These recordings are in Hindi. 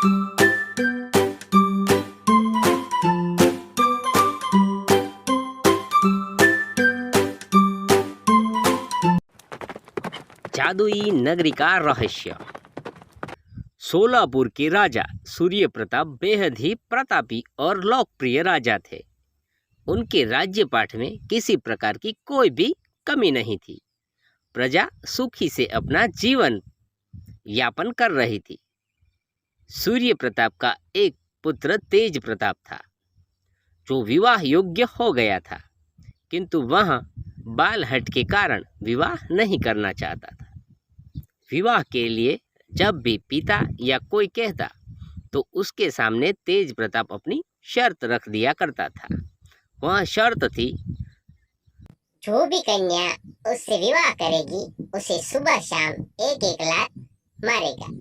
जादुई नगरी का रहस्य। सोलापुर के राजा सूर्य प्रताप बेहद ही प्रतापी और लोकप्रिय राजा थे। उनके राज्य पाठ में किसी प्रकार की कोई भी कमी नहीं थी। प्रजा सुखी से अपना जीवन यापन कर रही थी। सूर्य प्रताप का एक पुत्र तेज प्रताप था, जो विवाह योग्य हो गया था, किंतु वह बाल हट के कारण विवाह नहीं करना चाहता था। विवाह के लिए जब भी पिता या कोई कहता तो उसके सामने तेज प्रताप अपनी शर्त रख दिया करता था। वह शर्त थी, जो भी कन्या उससे विवाह करेगी उसे सुबह शाम एक एक लात मारेगा।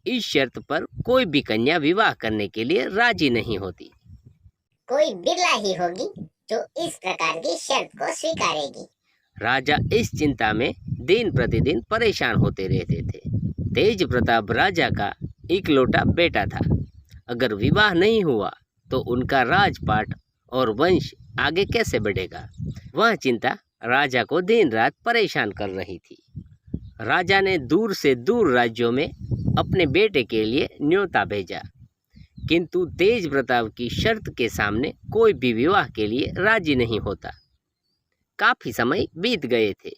इस शर्त पर कोई भी कन्या विवाह करने के लिए राजी नहीं होती। कोई बिरला ही होगी जो इस प्रकार की शर्त को स्वीकारेगी। राजा इस चिंता में दिन प्रतिदिन परेशान होते रहते थे। तेज प्रताप राजा का इकलौता बेटा था। अगर विवाह नहीं हुआ तो उनका राजपाट और वंश आगे कैसे बढ़ेगा? वह चिंता राजा को दिन रात परेशान कर रही थी। राजा ने दूर से दूर राज्यों में अपने बेटे के लिए न्योता भेजा, किंतु तेज प्रताप की शर्त के सामने कोई भी विवाह के लिए राजी नहीं होता। काफी समय बीत गए थे।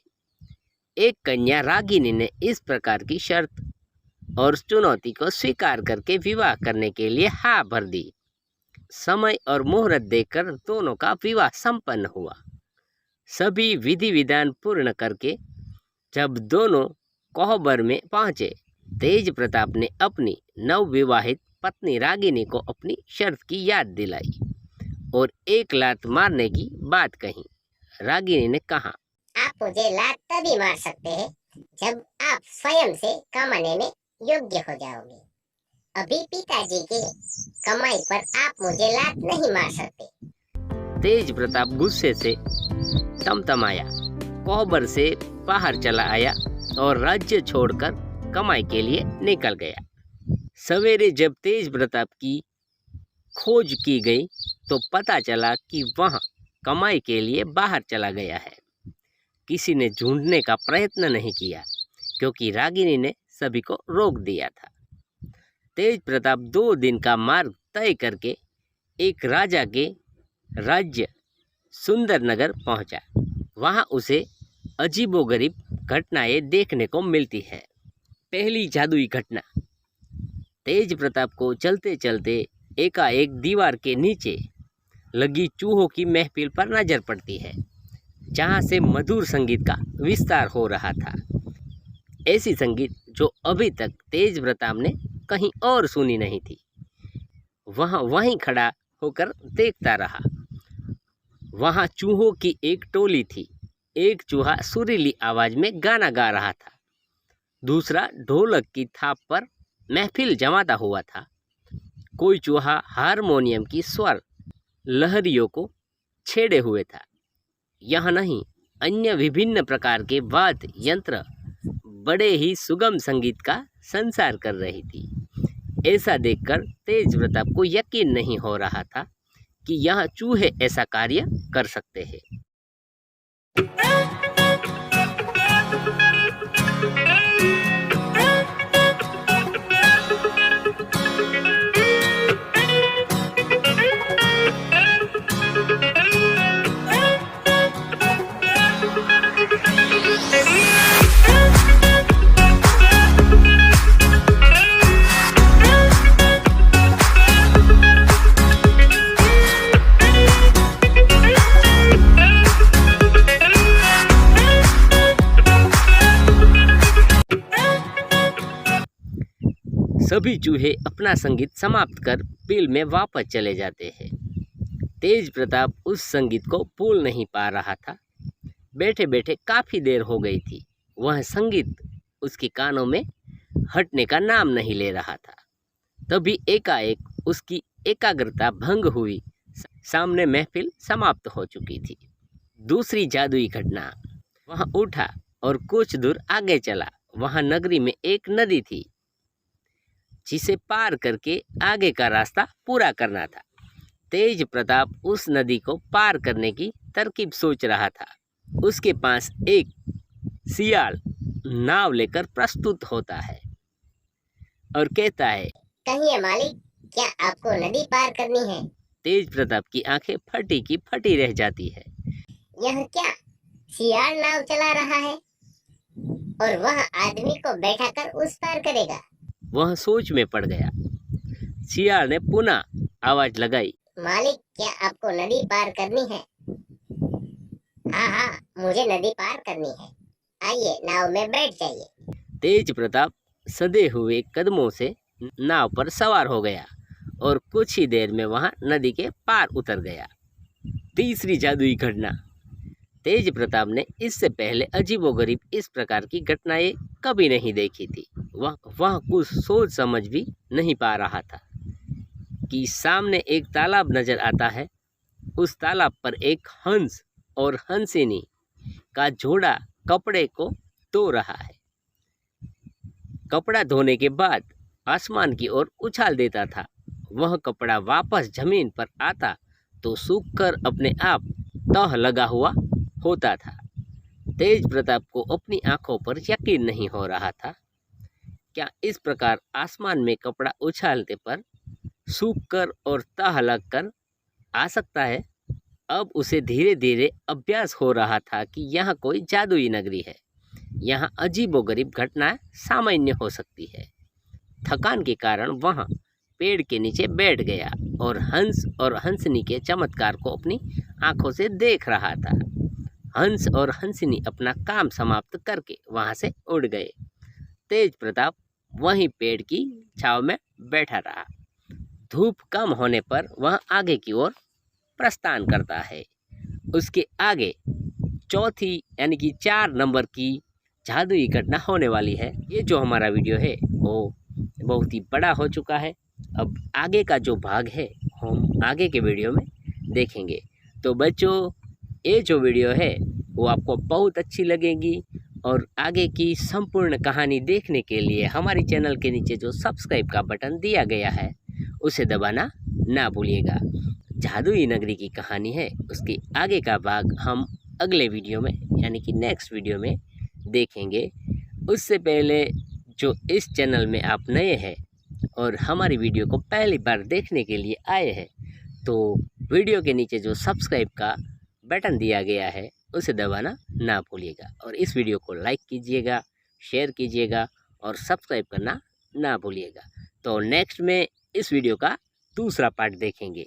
एक कन्या रागिनी ने इस प्रकार की शर्त और चुनौती को स्वीकार करके विवाह करने के लिए हाँ भर दी। समय और मुहूर्त देखकर दोनों का विवाह संपन्न हुआ। सभी विधि विधान पूर्ण करके जब दोनों कोहबर में पहुंचे, तेज प्रताप ने अपनी नवविवाहित पत्नी रागिनी को अपनी शर्त की याद दिलाई और एक लात मारने की बात कही। रागिनी ने कहा, आप मुझे लात तभी मार सकते हैं जब आप स्वयं से कमाने में योग्य हो जाओगे। अभी पिताजी के कमाई पर आप मुझे लात नहीं मार सकते। तेज प्रताप गुस्से से तमतमाया, कोहबर से बाहर चला आया और राज्य छोड़कर कमाई के लिए निकल गया। सवेरे जब तेज प्रताप की खोज की गई तो पता चला कि वह कमाई के लिए बाहर चला गया है। किसी ने ढूंढने का प्रयत्न नहीं किया, क्योंकि रागिनी ने सभी को रोक दिया था। तेज प्रताप 2 दिन का मार्ग तय करके एक राजा के राज्य सुंदरनगर पहुंचा। वहां उसे अजीबोगरीब घटनाएं देखने को मिलती है। पहली जादुई घटना। तेज प्रताप को चलते चलते एकाएक दीवार के नीचे लगी चूहों की महफिल पर नजर पड़ती है, जहां से मधुर संगीत का विस्तार हो रहा था। ऐसी संगीत जो अभी तक तेज प्रताप ने कहीं और सुनी नहीं थी। वह वहीं खड़ा होकर देखता रहा। वहां चूहों की एक टोली थी। एक चूहा सुरीली आवाज में गाना गा रहा था, दूसरा ढोलक की थाप पर महफिल जमाता हुआ था। कोई चूहा हारमोनियम की स्वर लहरियों को छेड़े हुए था। यह नहीं, अन्य विभिन्न प्रकार के वाद्य यंत्र बड़े ही सुगम संगीत का संचार कर रही थी। ऐसा देखकर तेज प्रताप को यकीन नहीं हो रहा था कि यह चूहे ऐसा कार्य कर सकते हैं। सभी चूहे अपना संगीत समाप्त कर बिल में वापस चले जाते हैं। तेज प्रताप उस संगीत को भूल नहीं पा रहा था। बैठे बैठे काफी देर हो गई थी। वह संगीत उसके कानों में हटने का नाम नहीं ले रहा था। तभी एकाएक उसकी एकाग्रता भंग हुई। सामने महफिल समाप्त हो चुकी थी। दूसरी जादुई घटना। वह उठा और कुछ दूर आगे चला। वहां नगरी में एक नदी थी। जिसे पार करके आगे का रास्ता पूरा करना था। तेज प्रताप उस नदी को पार करने की तरकीब सोच रहा था। उसके पास एक सियाल नाव लेकर प्रस्तुत होता है और कहता है, कहिए मालिक, क्या आपको नदी पार करनी है? तेज प्रताप की आंखें फटी की फटी रह जाती है। यह क्या सियाल नाव चला रहा है और वह आदमी को बैठाकर उस पार करेगा? वह सोच में पड़ गया। सियाल ने पुनः आवाज लगाई, मालिक, क्या आपको नदी पार करनी है? हाँ हाँ, मुझे नदी पार करनी है। आइए, नाव में बैठ जाइए। तेज प्रताप सधे हुए कदमों से नाव पर सवार हो गया और कुछ ही देर में वहां नदी के पार उतर गया। तीसरी जादुई घटना। तेज प्रताप ने इससे पहले अजीबोगरीब इस प्रकार की घटनाएं कभी नहीं देखी थी। वह कुछ सोच समझ भी नहीं पा रहा था कि सामने एक तालाब नजर आता है। उस तालाब पर एक हंस और हंसिनी का जोड़ा कपड़े को धो रहा है। कपड़ा धोने के बाद आसमान की ओर उछाल देता था। वह कपड़ा वापस जमीन पर आता तो सूखकर अपने आप तह लगा हुआ होता था। तेज प्रताप को अपनी आंखों पर यकीन नहीं हो रहा था। क्या इस प्रकार आसमान में कपड़ा उछालते पर सूखकर और तह लगकर आ सकता है? अब उसे धीरे धीरे अभ्यास हो रहा था कि यह कोई जादुई नगरी है। यहाँ अजीबोगरीब घटनाएं सामान्य हो सकती है। थकान के कारण वह पेड़ के नीचे बैठ गया और हंस और हंसनी के चमत्कार को अपनी आंखों से देख रहा था। हंस और हंसनी अपना काम समाप्त करके वहां से उड़ गए। तेज प्रताप वहीं पेड़ की छांव में बैठा रहा। धूप कम होने पर वह आगे की ओर प्रस्थान करता है। उसके आगे चौथी यानी कि 4 नंबर की जादुई घटना होने वाली है। ये जो हमारा वीडियो है वो बहुत ही बड़ा हो चुका है। अब आगे का जो भाग है हम आगे के वीडियो में देखेंगे। तो बच्चों, ये जो वीडियो है वो आपको बहुत अच्छी लगेगी और आगे की संपूर्ण कहानी देखने के लिए हमारे चैनल के नीचे जो सब्सक्राइब का बटन दिया गया है उसे दबाना ना भूलिएगा। जादुई नगरी की कहानी है, उसके आगे का भाग हम अगले वीडियो में यानी कि नेक्स्ट वीडियो में देखेंगे। उससे पहले जो इस चैनल में आप नए हैं और हमारी वीडियो को पहली बार देखने के लिए आए हैं तो वीडियो के नीचे जो सब्सक्राइब का बटन दिया गया है उसे दबाना ना भूलिएगा और इस वीडियो को लाइक कीजिएगा, शेयर कीजिएगा और सब्सक्राइब करना ना भूलिएगा। तो नेक्स्ट में इस वीडियो का दूसरा पार्ट देखेंगे।